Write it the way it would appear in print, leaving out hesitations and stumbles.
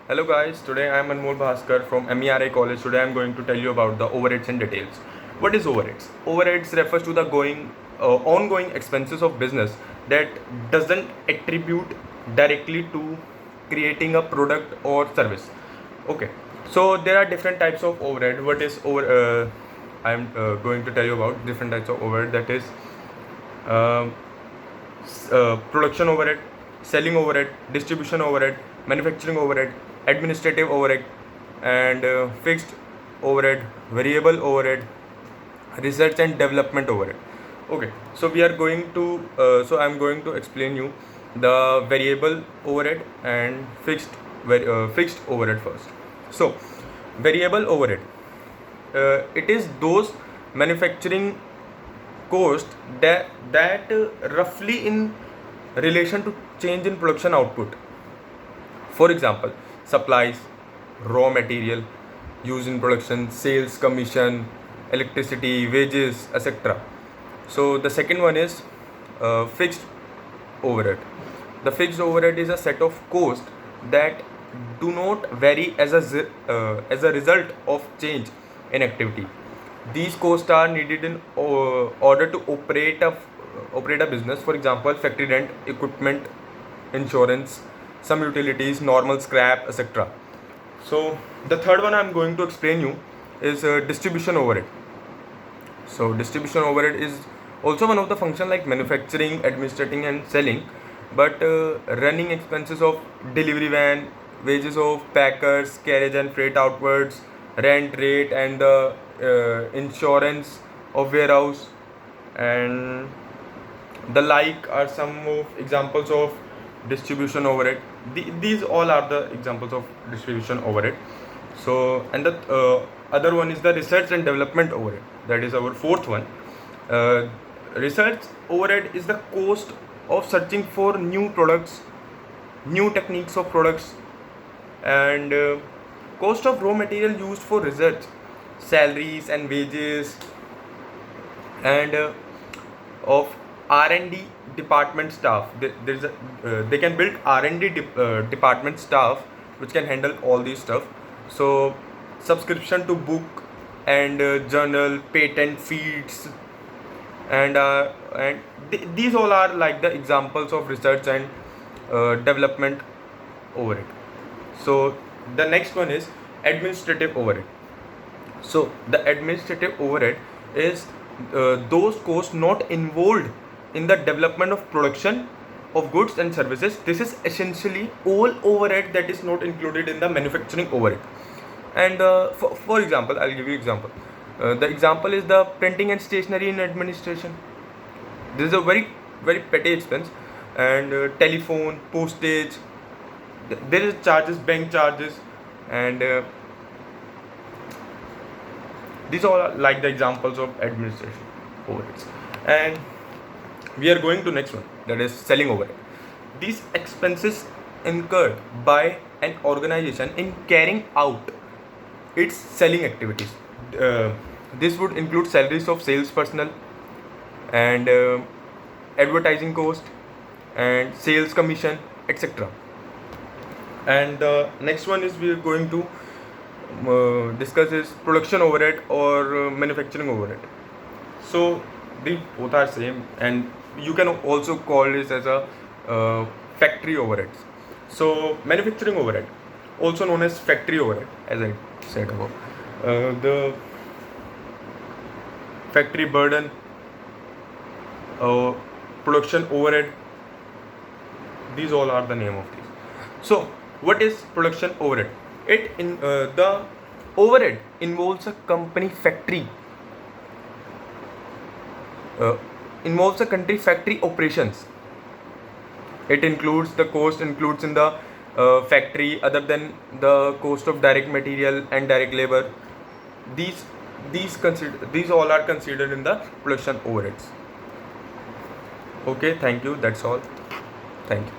Hello guys, today I am Anmol Bhaskar from MERA College. Today I am going to tell you about the overheads and details. What is overheads? Overheads refers to the ongoing expenses of business that doesn't attribute directly to creating a product or service. Okay, so there are different types of overhead. What is over? I am going to tell you about different types of overhead. That is um production overhead, selling overhead, distribution overhead, manufacturing overhead, administrative overhead, and fixed overhead, variable overhead, research and development overhead. Okay, so we are going to I'm going to explain you the variable overhead and fixed overhead first. So variable overhead, it is those manufacturing cost that roughly in relation to change in production output. For example, supplies, raw material used in production, sales commission, electricity, wages, etc. So the second one is fixed overhead. The fixed overhead is a set of costs that do not vary as a result of change in activity. These costs are needed in order to operate a business. For example, factory rent, equipment, insurance, some utilities, normal scrap, etc. So the third one I'm going to explain you is distribution overhead. So distribution overhead is also one of the function like manufacturing, administrating, and selling, but running expenses of delivery van, wages of packers, carriage and freight outwards, rent rate, and the insurance of warehouse, and the like are some of examples of distribution overhead. These all are the examples of distribution overhead. So and the other one is the research and development overhead. That is our fourth one. uh, Research overhead is the cost of searching for new products, new techniques of products, and cost of raw material used for research, salaries and wages, and of R&D department staff. They can build R&D department staff which can handle all these stuff. So subscription to book and journal, patent feeds, and these all are like the examples of research and development overhead. So the next one is administrative overhead. So the administrative overhead is those costs not involved in the development of production of goods and services. This is essentially all overhead that is not included in the manufacturing overhead. And for example, I'll give you example. The example is the printing and stationery in administration. This is a very petty expense, and telephone, postage. There is charges, bank charges, and these all are like the examples of administration overheads. And we are going to next one, that is selling overhead. These expenses incurred by an organization in carrying out its selling activities. This would include salaries of sales personnel, and advertising cost, and sales commission, etc. And the next one is we are going to discuss is production overhead or manufacturing overhead. So they both are same, and you can also call this as a factory overheads. So manufacturing overhead, also known as factory overhead, as I said above, the factory burden, production overhead. These all are the name of these. So what is production overhead? The overhead involves a company factory, involves a country factory operations. It includes the cost includes in the factory other than the cost of direct material and direct labor. These these all are considered in the production overheads. Okay, thank you. That's all. Thank you.